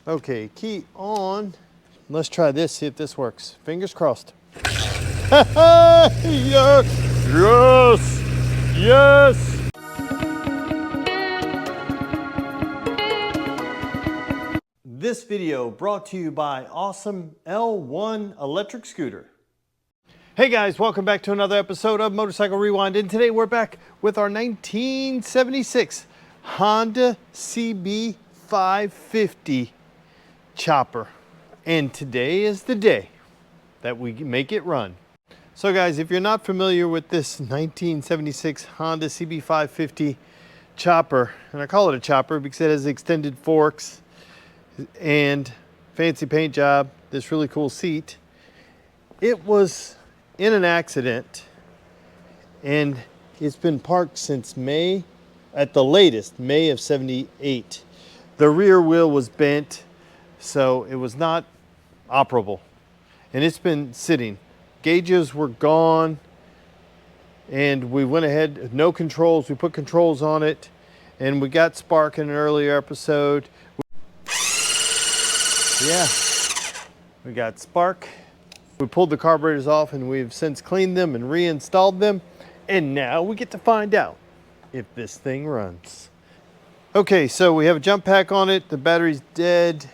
Okay, key on. Let's try this, see if this works. Fingers crossed. Yes! Yes! Yes! This video brought to you by AUSOM L1 electric scooter. Hey guys, welcome back to another episode of Motorcycle Rewind, and today we're back with our 1976 Honda CB550 Chopper. And today is the day that we make it run. So guys, if you're not familiar with this 1976 Honda CB550 Chopper, and I call it a chopper because it has extended forks and fancy paint job, this really cool seat. It was in an accident and it's been parked since May, at the latest, May of '78. The rear wheel was bent, so it was not operable. And it's been sitting. Gauges were gone and we went ahead, no controls, we put controls on it, and we got spark in an earlier episode. Yeah, we got spark. We pulled the carburetors off and we've since cleaned them and reinstalled them. And now we get to find out if this thing runs. Okay, so we have a jump pack on it. The battery's dead.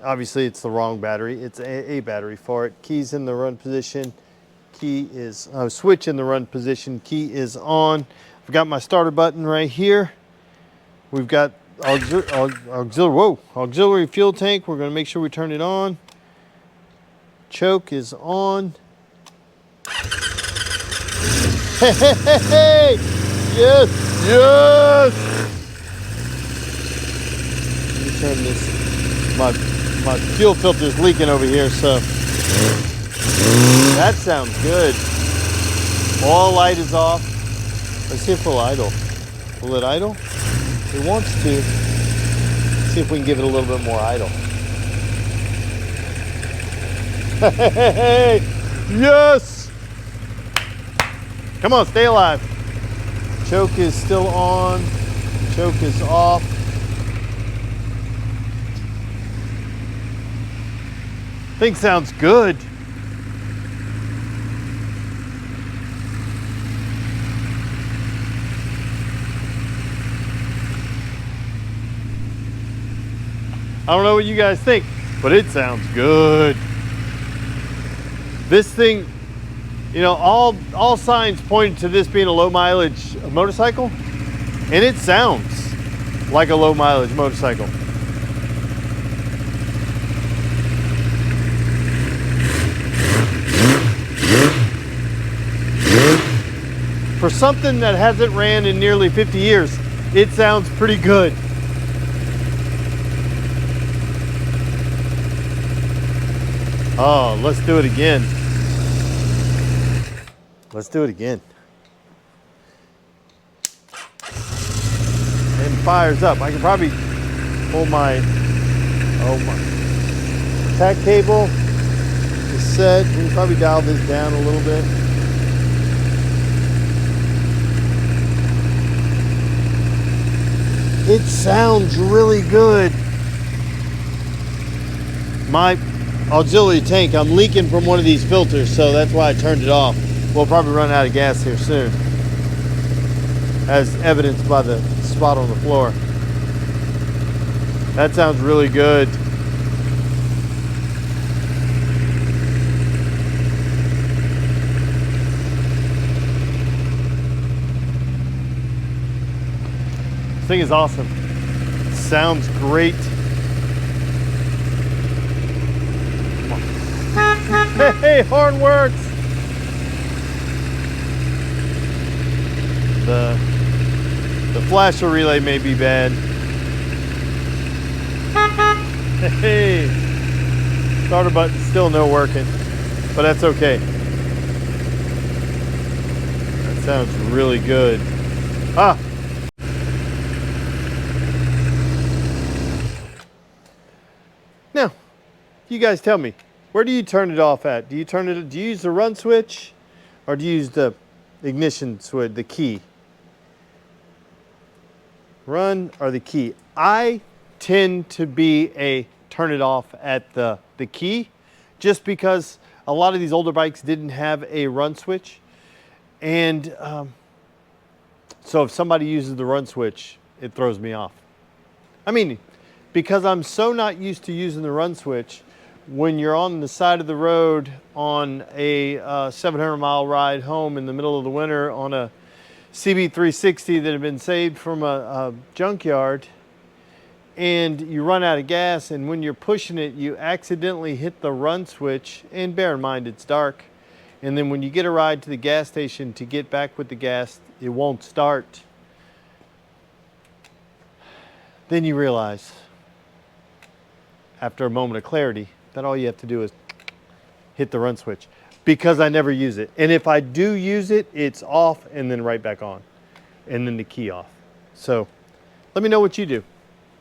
Obviously it's the wrong battery. It's a battery for it. Key's in the run position. Key is, switch in the run position. Key is on. I've got my starter button right here. We've got auxiliary fuel tank. We're going to make sure we turn it on. Choke is on. Hey, hey, hey, hey. Yes, yes. Let me turn this. My fuel filter is leaking over here, so that sounds good. All light is off. Let's see if we'll idle. Will it idle? It wants to. Let's see if we can give it a little bit more idle. Hey, yes! Come on, stay alive. Choke is still on. Choke is off. Thing sounds good. I don't know what you guys think, but it sounds good. This thing, you know, all signs point to this being a low mileage motorcycle, and it sounds like a low mileage motorcycle. For something that hasn't ran in nearly 50 years, it sounds pretty good. Oh, let's do it again. Let's do it again. And fires up. I can probably pull my tack cable is set. We can probably dial this down a little bit. It sounds really good. My auxiliary tank, I'm leaking from one of these filters, so that's why I turned it off. We'll probably run out of gas here soon, as evidenced by the spot on the floor. That sounds really good. This thing is awesome. It sounds great. Hey, horn works. The flasher relay may be bad. Hey, starter button still no working, but that's okay. That sounds really good. Ah. Now, you guys tell me, where do you turn it off at? Do you use the run switch, or do you use the ignition switch, the key? Run or the key? I tend to be a turn it off at the key, just because a lot of these older bikes didn't have a run switch. And so if somebody uses the run switch, it throws me off. I mean, because I'm so not used to using the run switch, when you're on the side of the road on a 700-mile ride home in the middle of the winter on a CB550 that had been saved from a junkyard, and you run out of gas, and when you're pushing it, you accidentally hit the run switch, and bear in mind it's dark, and then when you get a ride to the gas station to get back with the gas, it won't start. Then you realize, after a moment of clarity, that all you have to do is hit the run switch, because I never use it. And if I do use it, it's off and then right back on, and then the key off. So let me know what you do.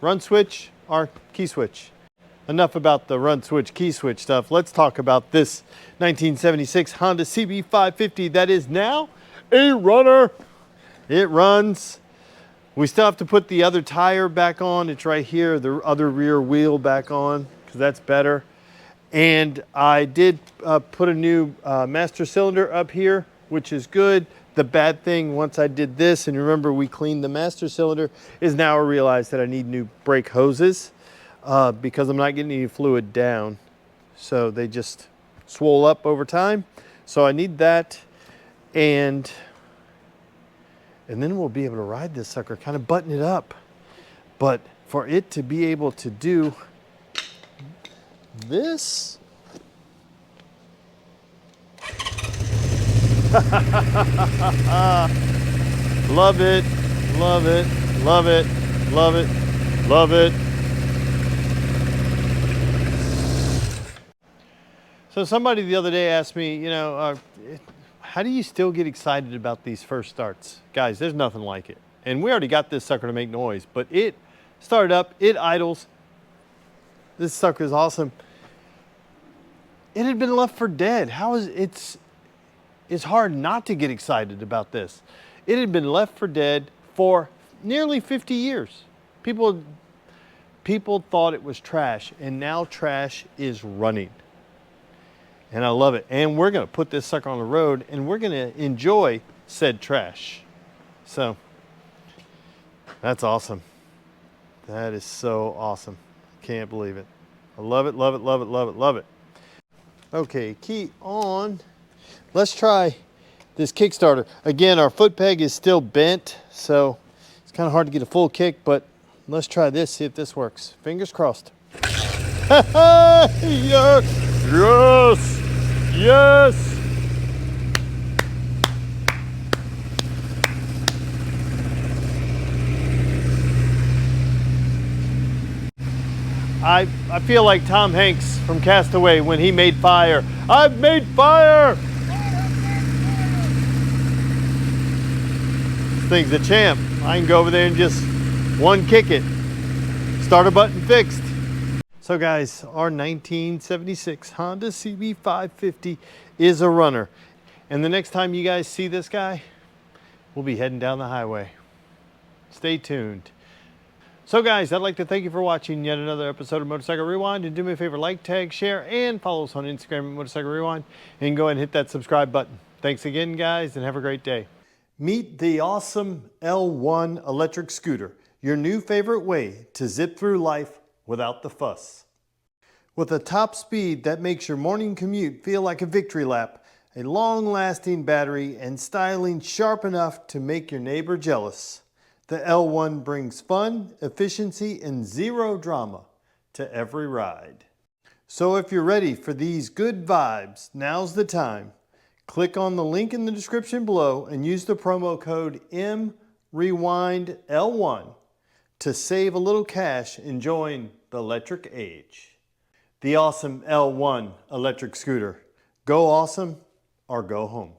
Run switch or key switch? Enough about the run switch, key switch stuff. Let's talk about this 1976 Honda CB550 that is now a runner. It runs. We still have to put the other tire back on. It's right here, the other rear wheel back on, because that's better. And I did put a new master cylinder up here, which is good. The bad thing, once I did this, and remember we cleaned the master cylinder, is now I realize that I need new brake hoses because I'm not getting any fluid down. So they just swole up over time. So I need that, and then we'll be able to ride this sucker, kind of button it up. But for it to be able to do this, love it, love it, love it, love it, love it. So somebody the other day asked me, you know, how do you still get excited about these first starts? Guys, there's nothing like it. And we already got this sucker to make noise, but it started up, it idles. This sucker is awesome. It had been left for dead. It's hard not to get excited about this. It had been left for dead for nearly 50 years. People thought it was trash, and now trash is running. And I love it. And we're gonna put this sucker on the road, and we're gonna enjoy said trash. So that's awesome. That is so awesome. Can't believe it. I love it, love it, love it, love it, love it. Okay, key on. Let's try this Kickstarter. Again, our foot peg is still bent, so it's kind of hard to get a full kick, but let's try this, see if this works. Fingers crossed. Yes, yes, yes. I feel like Tom Hanks from Castaway when he made fire. I've made fire! This thing's a champ. I can go over there and just one kick it. Starter button fixed. So guys, our 1976 Honda CB550 is a runner. And the next time you guys see this guy, we'll be heading down the highway. Stay tuned. So guys, I'd like to thank you for watching yet another episode of Motorcycle Rewind. And do me a favor, like, tag, share, and follow us on Instagram at Motorcycle Rewind. And go ahead and hit that subscribe button. Thanks again, guys, and have a great day. Meet the AUSOM L1 electric scooter, your new favorite way to zip through life without the fuss. With a top speed that makes your morning commute feel like a victory lap, a long-lasting battery, and styling sharp enough to make your neighbor jealous, the L1 brings fun, efficiency, and zero drama to every ride. So if you're ready for these good vibes, now's the time. Click on the link in the description below and use the promo code MREWINDL1 to save a little cash enjoying the electric age. The AUSOM L1 electric scooter. Go awesome or go home.